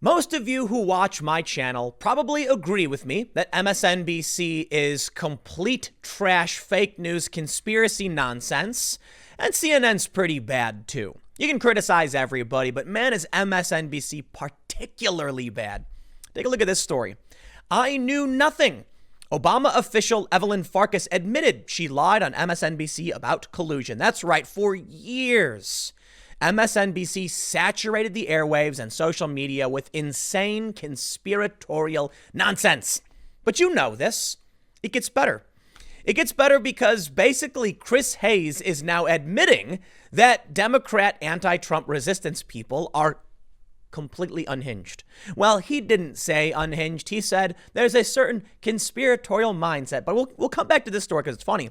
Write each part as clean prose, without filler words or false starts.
Most of you who watch my channel probably agree with me that MSNBC is complete trash, fake news, conspiracy nonsense, and CNN's pretty bad too. You can criticize everybody, but man, is MSNBC particularly bad. Take a look at this story. I knew nothing. Obama official Evelyn Farkas admitted she lied on MSNBC about collusion. That's right, for years. MSNBC saturated the airwaves and social media with insane conspiratorial nonsense. But you know this. It gets better. It gets better because basically Chris Hayes is now admitting that Democrat anti-Trump resistance people are completely unhinged. Well, he didn't say unhinged. He said there's a certain conspiratorial mindset. But we'll come back to this story because it's funny.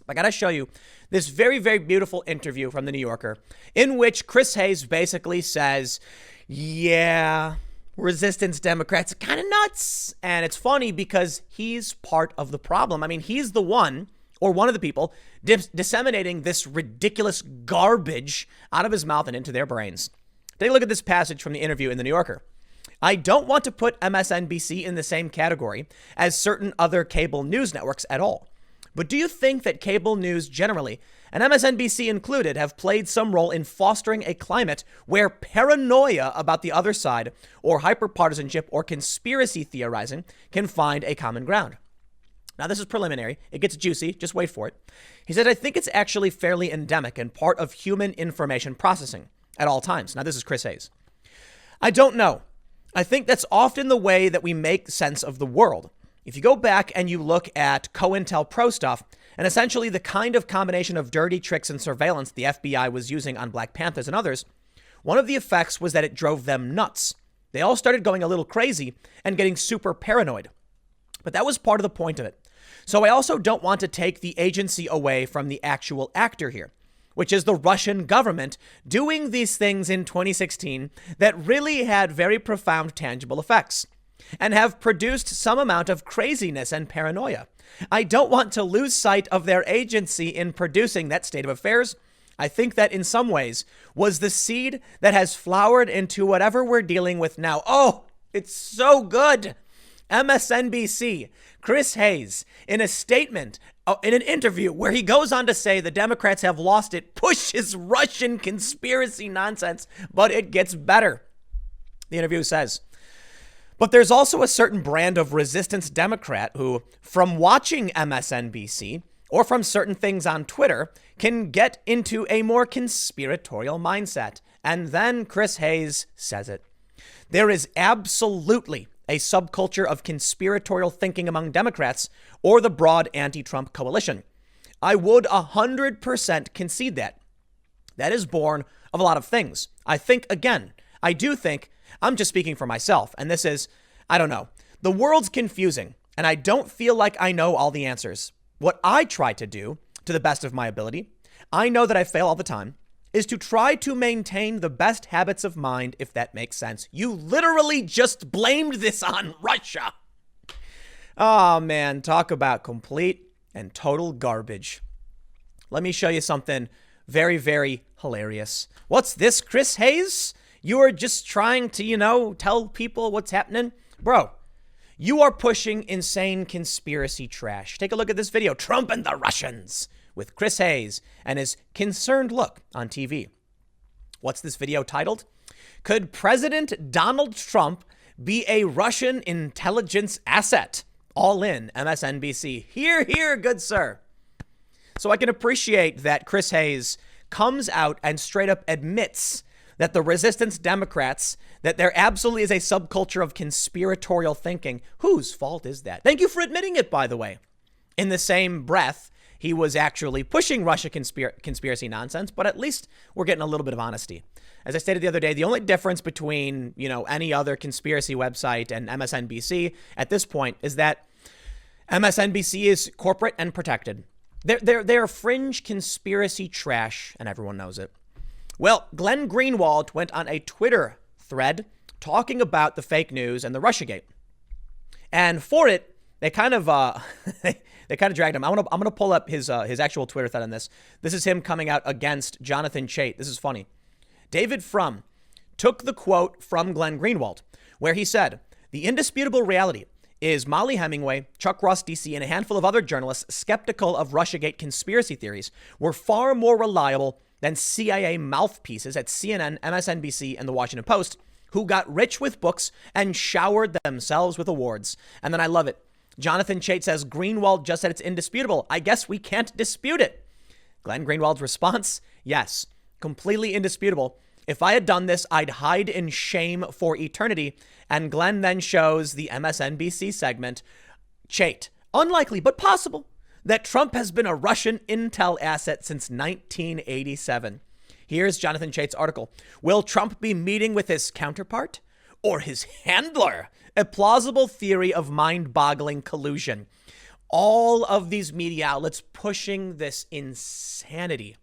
I got to show you this very, very beautiful interview from the New Yorker in which Chris Hayes basically says, yeah, resistance Democrats are kind of nuts. And it's funny because he's part of the problem. I mean, he's the one or one of the people disseminating this ridiculous garbage out of his mouth and into their brains. Take a look at this passage from the interview in the New Yorker. I don't want to put MSNBC in the same category as certain other cable news networks at all. But do you think that cable news generally, and MSNBC included, have played some role in fostering a climate where paranoia about the other side or hyperpartisanship or conspiracy theorizing can find a common ground? Now, this is preliminary. It gets juicy. Just wait for it. He said, I think it's actually fairly endemic and part of human information processing at all times. Now, this is Chris Hayes. I don't know. I think that's often the way that we make sense of the world. If you go back and you look at COINTELPRO stuff, and essentially the kind of combination of dirty tricks and surveillance the FBI was using on Black Panthers and others, one of the effects was that it drove them nuts. They all started going a little crazy and getting super paranoid. But that was part of the point of it. So I also don't want to take the agency away from the actual actor here, which is the Russian government doing these things in 2016 that really had very profound tangible effects and have produced some amount of craziness and paranoia. I don't want to lose sight of their agency in producing that state of affairs. I think that in some ways was the seed that has flowered into whatever we're dealing with now. Oh, it's so good. MSNBC, Chris Hayes, in a statement, in an interview where he goes on to say the Democrats have lost it, pushes Russian conspiracy nonsense, but it gets better. The interview says, but there's also a certain brand of resistance Democrat who, from watching MSNBC or from certain things on Twitter, can get into a more conspiratorial mindset. And then Chris Hayes says it. There is absolutely a subculture of conspiratorial thinking among Democrats or the broad anti-Trump coalition. I would 100% concede that. That is born of a lot of things. I do think, I'm just speaking for myself, and this is, I don't know. The world's confusing, and I don't feel like I know all the answers. What I try to do, to the best of my ability, I know that I fail all the time, is to try to maintain the best habits of mind, if that makes sense. You literally just blamed this on Russia. Oh, man, talk about complete and total garbage. Let me show you something very, very hilarious. What's this, Chris Hayes? You are just trying to, tell people what's happening? Bro, you are pushing insane conspiracy trash. Take a look at this video, Trump and the Russians, with Chris Hayes and his concerned look on TV. What's this video titled? Could President Donald Trump be a Russian intelligence asset? All in MSNBC. Hear, hear, good sir. So I can appreciate that Chris Hayes comes out and straight up admits that the resistance Democrats, that there absolutely is a subculture of conspiratorial thinking. Whose fault is that? Thank you for admitting it, by the way. In the same breath, he was actually pushing Russia conspiracy nonsense, but at least we're getting a little bit of honesty. As I stated the other day, the only difference between, any other conspiracy website and MSNBC at this point is that MSNBC is corporate and protected. They're fringe conspiracy trash, and everyone knows it. Well, Glenn Greenwald went on a Twitter thread talking about the fake news and the Russiagate. And for it, they kind of dragged him. I'm gonna pull up his actual Twitter thread on this. This is him coming out against Jonathan Chait. This is funny. David Frum took the quote from Glenn Greenwald, where he said, "The indisputable reality is Molly Hemingway, Chuck Ross DC, and a handful of other journalists skeptical of Russiagate conspiracy theories were far more reliable than CIA mouthpieces at CNN, MSNBC, and the Washington Post, who got rich with books and showered themselves with awards." And then I love it. Jonathan Chait says, "Greenwald just said it's indisputable. I guess we can't dispute it." Glenn Greenwald's response, "Yes, completely indisputable. If I had done this, I'd hide in shame for eternity." And Glenn then shows the MSNBC segment, Chait, "Unlikely, but possible, that Trump has been a Russian intel asset since 1987. Here's Jonathan Chait's article. "Will Trump be meeting with his counterpart or his handler? A plausible theory of mind-boggling collusion." All of these media outlets pushing this insanity.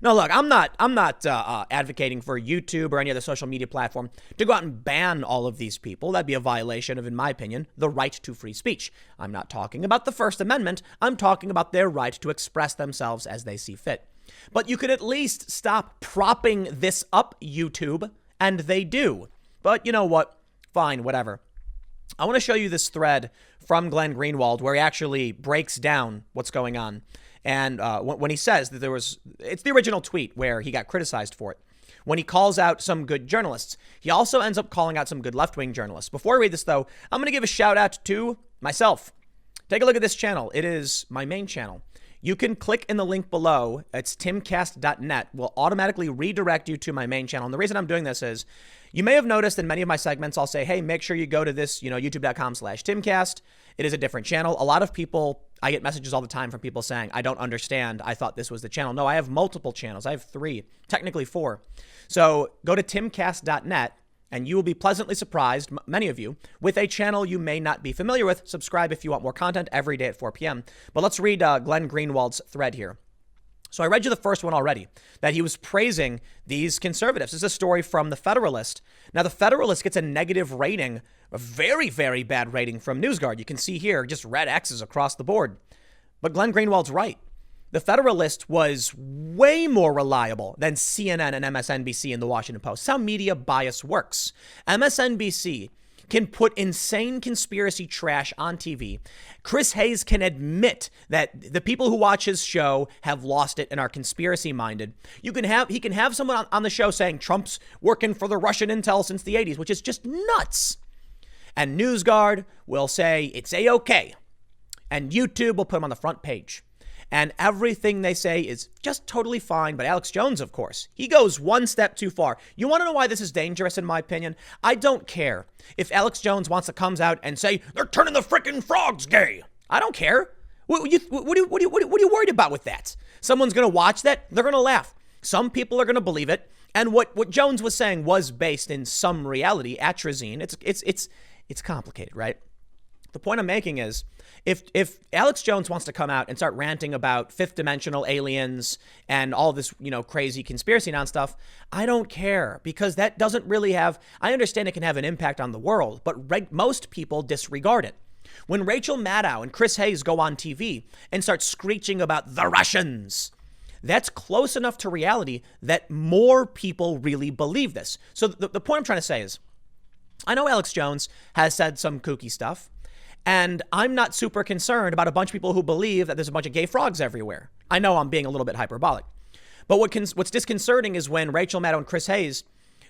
No, look, I'm not advocating for YouTube or any other social media platform to go out and ban all of these people. That'd be a violation of, in my opinion, the right to free speech. I'm not talking about the First Amendment. I'm talking about their right to express themselves as they see fit. But you could at least stop propping this up, YouTube, and they do. But you know what? Fine, whatever. I want to show you this thread from Glenn Greenwald where he actually breaks down what's going on. And when he says that it's the original tweet where he got criticized for it. When he calls out some good journalists, he also ends up calling out some good left-wing journalists. Before I read this, though, I'm going to give a shout out to myself. Take a look at this channel. It is my main channel. You can click in the link below. It's timcast.net. Will automatically redirect you to my main channel. And the reason I'm doing this is you may have noticed in many of my segments, I'll say, hey, make sure you go to this, youtube.com/timcast. It is a different channel. A lot of people, I get messages all the time from people saying, I don't understand. I thought this was the channel. No, I have multiple channels. I have 3, technically 4. So go to timcast.net and you will be pleasantly surprised, many of you, with a channel you may not be familiar with. Subscribe if you want more content every day at 4 p.m. But let's read Glenn Greenwald's thread here. So I read you the first one already, that he was praising these conservatives. This is a story from The Federalist. Now, The Federalist gets a negative rating, a very, very bad rating from NewsGuard. You can see here just red X's across the board. But Glenn Greenwald's right. The Federalist was way more reliable than CNN and MSNBC and the Washington Post. That's how media bias works. MSNBC can put insane conspiracy trash on TV. Chris Hayes can admit that the people who watch his show have lost it and are conspiracy minded. He can have someone on the show saying Trump's working for the Russian intel since the 80s, which is just nuts. And NewsGuard will say it's A-OK. And YouTube will put them on the front page. And everything they say is just totally fine. But Alex Jones, of course, he goes one step too far. You want to know why this is dangerous, in my opinion? I don't care if Alex Jones wants to comes out and say, they're turning the frickin' frogs gay. I don't care. What are you worried about with that? Someone's going to watch that. They're going to laugh. Some people are going to believe it. And what Jones was saying was based in some reality, atrazine. It's complicated, right? The point I'm making is, if Alex Jones wants to come out and start ranting about fifth dimensional aliens and all this, crazy conspiracy stuff, I don't care, because that doesn't really have, I understand it can have an impact on the world, but most people disregard it. When Rachel Maddow and Chris Hayes go on TV and start screeching about the Russians, that's close enough to reality that more people really believe this. So the point I'm trying to say is, I know Alex Jones has said some kooky stuff, and I'm not super concerned about a bunch of people who believe that there's a bunch of gay frogs everywhere. I know I'm being a little bit hyperbolic. But what's disconcerting is when Rachel Maddow and Chris Hayes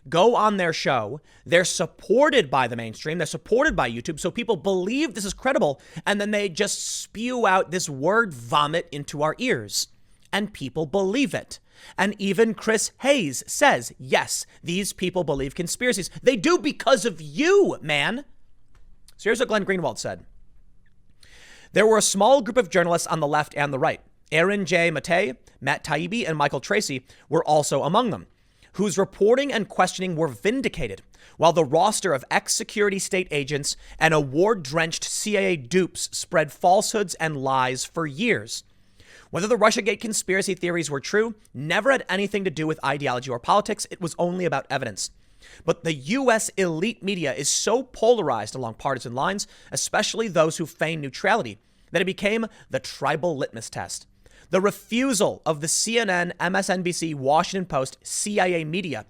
go on their show, they're supported by the mainstream, they're supported by YouTube, so people believe this is credible, and then they just spew out this word vomit into our ears. And people believe it. And even Chris Hayes says, yes, these people believe conspiracies. They do because of you, man. So here's what Glenn Greenwald said. There were a small group of journalists on the left and the right. Aaron J. Matei, Matt Taibbi, and Michael Tracy were also among them, whose reporting and questioning were vindicated, while the roster of ex-security state agents and award-drenched CIA dupes spread falsehoods and lies for years. Whether the Russiagate conspiracy theories were true never had anything to do with ideology or politics. It was only about evidence. But the U.S. elite media is so polarized along partisan lines, especially those who feign neutrality, that it became the tribal litmus test. The refusal of the CNN, MSNBC, Washington Post, CIA media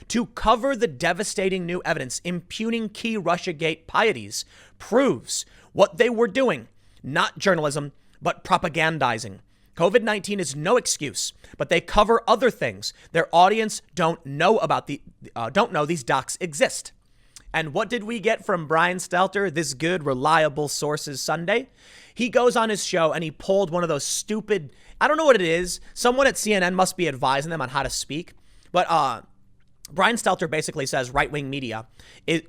to cover the devastating new evidence impugning key Russiagate pieties proves what they were doing, not journalism, but propagandizing. COVID-19 is no excuse, but they cover other things their audience don't know these docs exist. And what did we get from Brian Stelter, this good, reliable sources Sunday? He goes on his show and he pulled one of those stupid, I don't know what it is. Someone at CNN must be advising them on how to speak. But Brian Stelter basically says right-wing media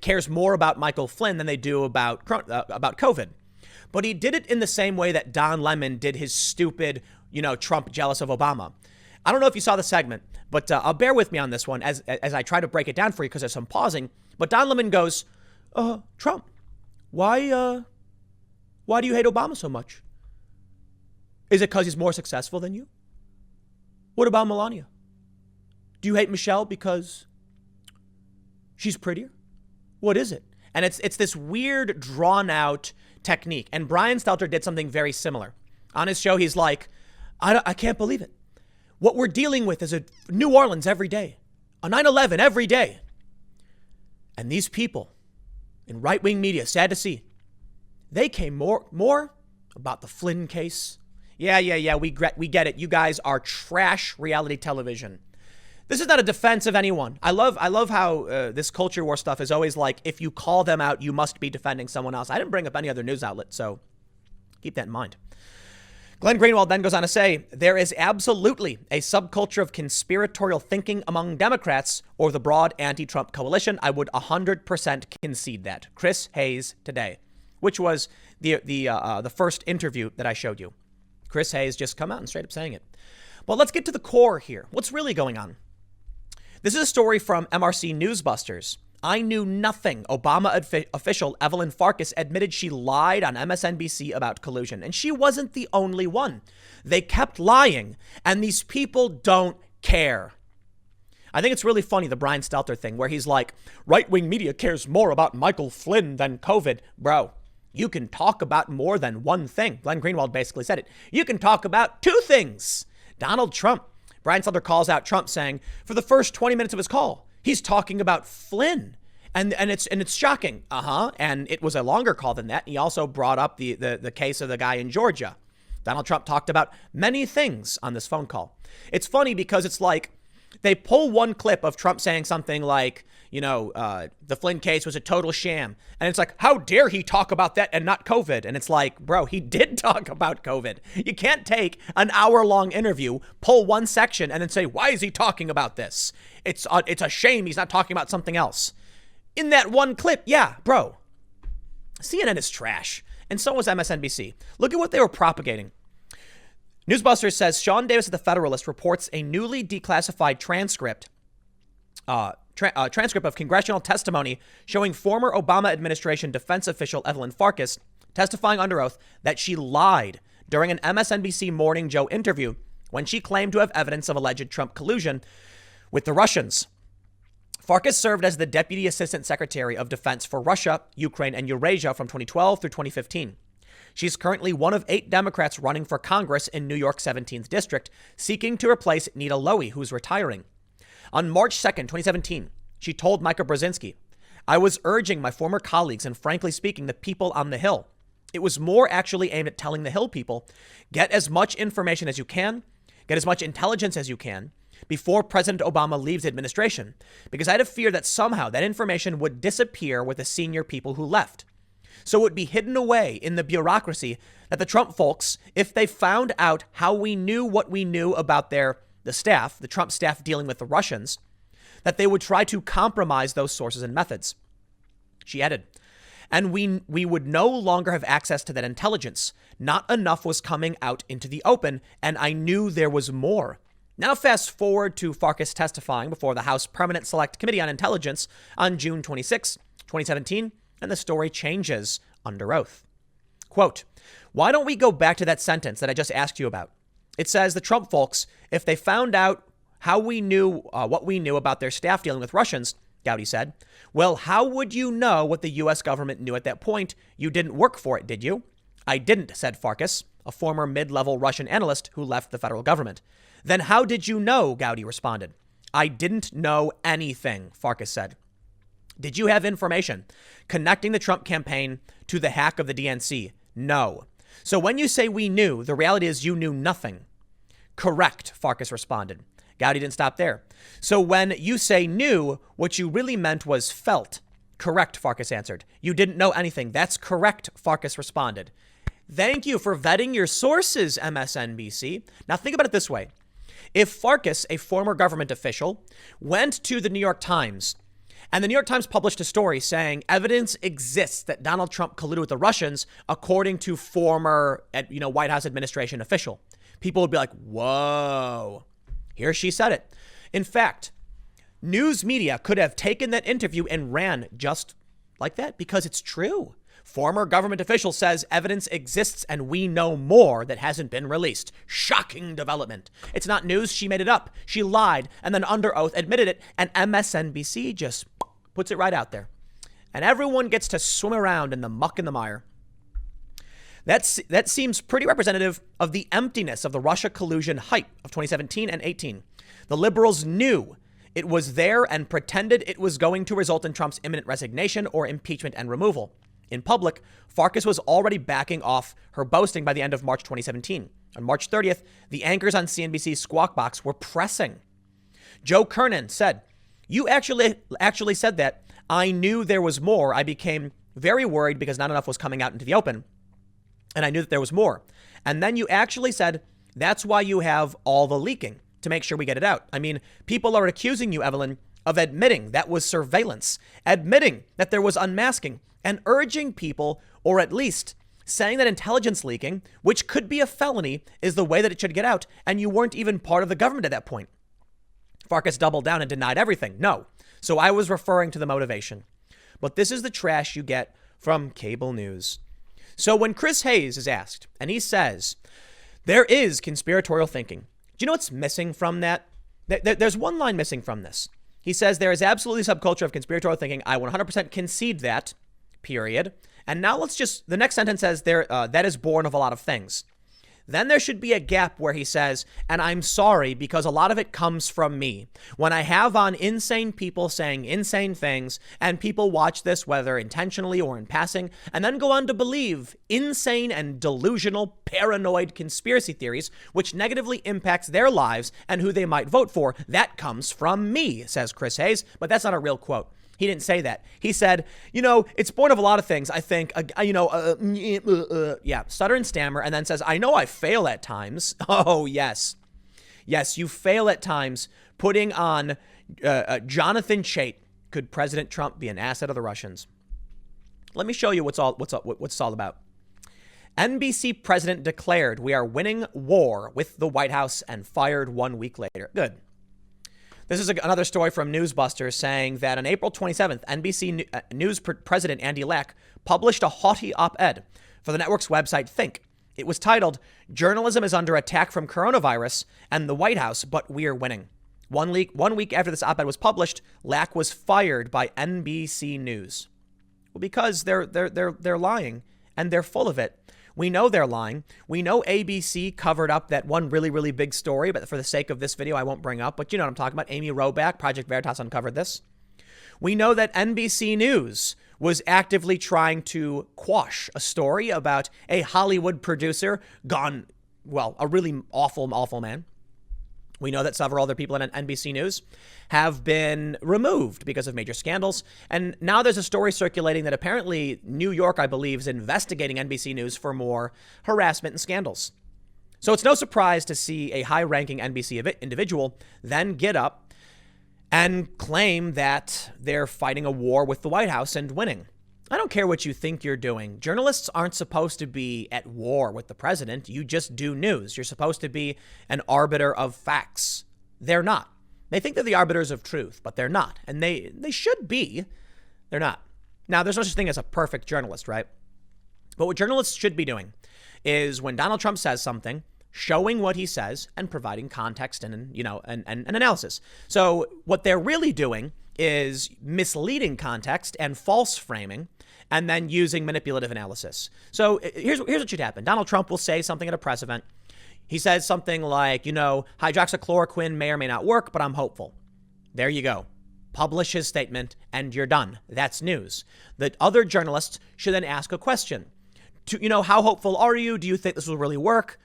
cares more about Michael Flynn than they do about COVID. But he did it in the same way that Don Lemon did his stupid, Trump jealous of Obama. I don't know if you saw the segment, but bear with me on this one as I try to break it down for you because there's some pausing. But Don Lemon goes, Trump, why do you hate Obama so much? Is it because he's more successful than you? What about Melania? Do you hate Michelle because she's prettier? What is it? And it's this weird, drawn-out technique. And Brian Stelter did something very similar. On his show, he's like, I can't believe it. What we're dealing with is a New Orleans every day, a 9/11 every day. And these people in right-wing media, sad to see, they came more about the Flynn case. Yeah, we get it. You guys are trash reality television. This is not a defense of anyone. I love how this culture war stuff is always like, if you call them out, you must be defending someone else. I didn't bring up any other news outlet, so keep that in mind. Glenn Greenwald then goes on to say, there is absolutely a subculture of conspiratorial thinking among Democrats or the broad anti-Trump coalition. I would 100% concede that. Chris Hayes today, which was the first interview that I showed you. Chris Hayes just come out and straight up saying it. But let's get to the core here. What's really going on? This is a story from MRC Newsbusters. I knew nothing. Obama official Evelyn Farkas admitted she lied on MSNBC about collusion. And she wasn't the only one. They kept lying. And these people don't care. I think it's really funny, the Brian Stelter thing, where he's like, right-wing media cares more about Michael Flynn than COVID. Bro, you can talk about more than one thing. Glenn Greenwald basically said it. You can talk about two things. Donald Trump. Brian Stelter calls out Trump saying, for the first 20 minutes of his call, he's talking about Flynn. And it's shocking. And it was a longer call than that. He also brought up the case of the guy in Georgia. Donald Trump talked about many things on this phone call. It's funny because it's like they pull one clip of Trump saying something like, the Flynn case was a total sham. And it's like, how dare he talk about that and not COVID? And it's like, bro, he did talk about COVID. You can't take an hour-long interview, pull one section, and then say, why is he talking about this? It's a shame he's not talking about something else. In that one clip, yeah, bro. CNN is trash. And so was MSNBC. Look at what they were propagating. Newsbusters says Sean Davis of The Federalist reports a newly declassified transcript of congressional testimony showing former Obama administration defense official Evelyn Farkas testifying under oath that she lied during an MSNBC Morning Joe interview when she claimed to have evidence of alleged Trump collusion with the Russians. Farkas served as the Deputy Assistant Secretary of Defense for Russia, Ukraine, and Eurasia from 2012 through 2015. She's currently one of 8 Democrats running for Congress in New York's 17th District, seeking to replace Nita Lowey, who's retiring. On March 2nd, 2017, she told Micah Brzezinski, I was urging my former colleagues and frankly speaking, the people on the Hill. It was more actually aimed at telling the Hill people, get as much information as you can, get as much intelligence as you can, before President Obama leaves the administration, because I had a fear that somehow that information would disappear with the senior people who left. So it would be hidden away in the bureaucracy that the Trump folks, if they found out how we knew what we knew about the staff, the Trump staff dealing with the Russians, that they would try to compromise those sources and methods. She added, and we would no longer have access to that intelligence. Not enough was coming out into the open, and I knew there was more. Now fast forward to Farkas testifying before the House Permanent Select Committee on Intelligence on June 26, 2017, and the story changes under oath. Quote, why don't we go back to that sentence that I just asked you about? It says the Trump folks, if they found out how we knew what we knew about their staff dealing with Russians, Gowdy said, well, how would you know what the U.S. government knew at that point? You didn't work for it, did you? I didn't, said Farkas, a former mid-level Russian analyst who left the federal government. Then how did you know? Gowdy responded. I didn't know anything, Farkas said. Did you have information connecting the Trump campaign to the hack of the DNC? No. So when you say we knew, the reality is you knew nothing. Correct, Farkas responded. Gowdy didn't stop there. So when you say knew, what you really meant was felt. Correct, Farkas answered. You didn't know anything. That's correct, Farkas responded. Thank you for vetting your sources, MSNBC. Now think about it this way. If Farkas, a former government official, went to the New York Times and the New York Times published a story saying evidence exists that Donald Trump colluded with the Russians, according to former, White House administration official, people would be like, whoa, here she said it. In fact, news media could have taken that interview and ran just like that because it's true. Former government official says evidence exists and we know more that hasn't been released. Shocking development. It's not news. She made it up. She lied and then under oath admitted it. And MSNBC just puts it right out there. And everyone gets to swim around in the muck and the mire. That seems pretty representative of the emptiness of the Russia collusion hype of 2017 and 18. The liberals knew it was there and pretended it was going to result in Trump's imminent resignation or impeachment and removal. In public, Farkas was already backing off her boasting by the end of March 2017. On March 30th, the anchors on CNBC's Squawk Box were pressing. Joe Kernan said, you actually said that. I knew there was more. I became very worried because not enough was coming out into the open. And I knew that there was more. And then you actually said, that's why you have all the leaking, to make sure we get it out. I mean, people are accusing you, Evelyn, of admitting that was surveillance, admitting that there was unmasking, and urging people, or at least saying that intelligence leaking, which could be a felony, is the way that it should get out, and you weren't even part of the government at that point. Farkas doubled down and denied everything. No. So I was referring to the motivation. But this is the trash you get from cable news. So when Chris Hayes is asked, and he says, there is conspiratorial thinking. Do you know what's missing from that? There's one line missing from this. He says there is absolutely subculture of conspiratorial thinking. I 100% concede that, period. And now the next sentence says that is born of a lot of things. Then there should be a gap where he says, and I'm sorry because a lot of it comes from me. When I have on insane people saying insane things and people watch this, whether intentionally or in passing, and then go on to believe insane and delusional, paranoid conspiracy theories, which negatively impacts their lives and who they might vote for, that comes from me, says Chris Hayes. But that's not a real quote. He didn't say that. He said, it's born of a lot of things. I think, stutter and stammer, and then says, I know I fail at times. Oh, yes. Yes, you fail at times putting on Jonathan Chait. Could President Trump be an asset of the Russians? Let me show you what's it's all about. NBC president declared we are winning war with the White House and fired 1 week later. Good. This is another story from Newsbusters saying that on April 27th, NBC News President Andy Lack published a haughty op-ed for the network's website Think. It was titled, Journalism is under attack from coronavirus and the White House, but we're winning. 1 week after this op-ed was published, Lack was fired by NBC News. Well, because they're lying and they're full of it. We know they're lying. We know ABC covered up that one really, really big story, but for the sake of this video, I won't bring up. But you know what I'm talking about. Amy Roback, Project Veritas uncovered this. We know that NBC News was actively trying to quash a story about a Hollywood producer gone, a really awful, awful man. We know that several other people at NBC News have been removed because of major scandals. And now there's a story circulating that apparently New York, I believe, is investigating NBC News for more harassment and scandals. So it's no surprise to see a high-ranking NBC individual then get up and claim that they're fighting a war with the White House and winning. I don't care what you think you're doing. Journalists aren't supposed to be at war with the president. You just do news. You're supposed to be an arbiter of facts. They're not. They think they're the arbiters of truth, but they're not. And they should be. They're not. Now, there's no such thing as a perfect journalist, right? But what journalists should be doing is when Donald Trump says something, showing what he says and providing context and analysis. So what they're really doing is misleading context and false framing and then using manipulative analysis. So here's what should happen. Donald Trump will say something at a press event. He says something like, hydroxychloroquine may or may not work, but I'm hopeful. There you go. Publish his statement and you're done. That's news. The other journalists should then ask a question. How hopeful are you? Do you think this will really work?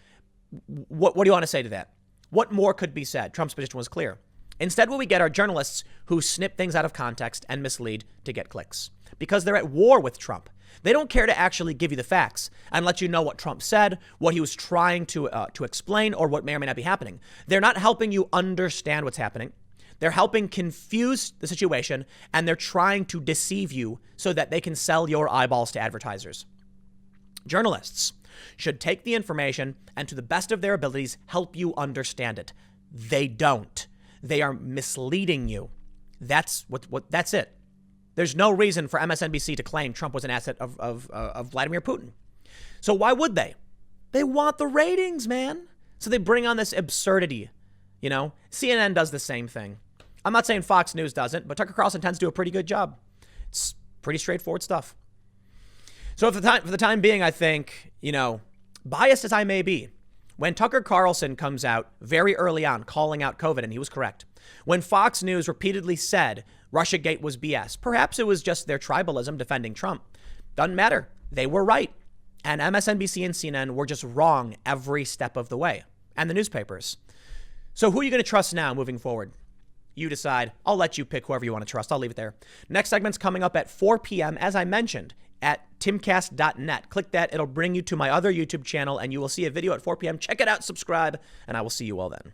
What do you want to say to that? What more could be said? Trump's position was clear. Instead, what we get are journalists who snip things out of context and mislead to get clicks because they're at war with Trump. They don't care to actually give you the facts and let you know what Trump said, what he was trying to explain, or what may or may not be happening. They're not helping you understand what's happening. They're helping confuse the situation, and they're trying to deceive you so that they can sell your eyeballs to advertisers. Journalists should take the information and, to the best of their abilities, help you understand it. They don't. They are misleading you. That's that's it. There's no reason for MSNBC to claim Trump was an asset of Vladimir Putin. So why would they? They want the ratings, man. So they bring on this absurdity. CNN does the same thing. I'm not saying Fox News doesn't, but Tucker Carlson tends to do a pretty good job. It's pretty straightforward stuff. So for the time being, I think, biased as I may be, when Tucker Carlson comes out very early on calling out COVID, and he was correct, when Fox News repeatedly said Russiagate was BS, perhaps it was just their tribalism defending Trump. Doesn't matter. They were right. And MSNBC and CNN were just wrong every step of the way. And the newspapers. So who are you going to trust now moving forward? You decide. I'll let you pick whoever you want to trust. I'll leave it there. Next segment's coming up at 4 p.m., as I mentioned, at timcast.net. Click that. It'll bring you to my other YouTube channel, and you will see a video at 4 p.m. Check it out, subscribe, and I will see you all then.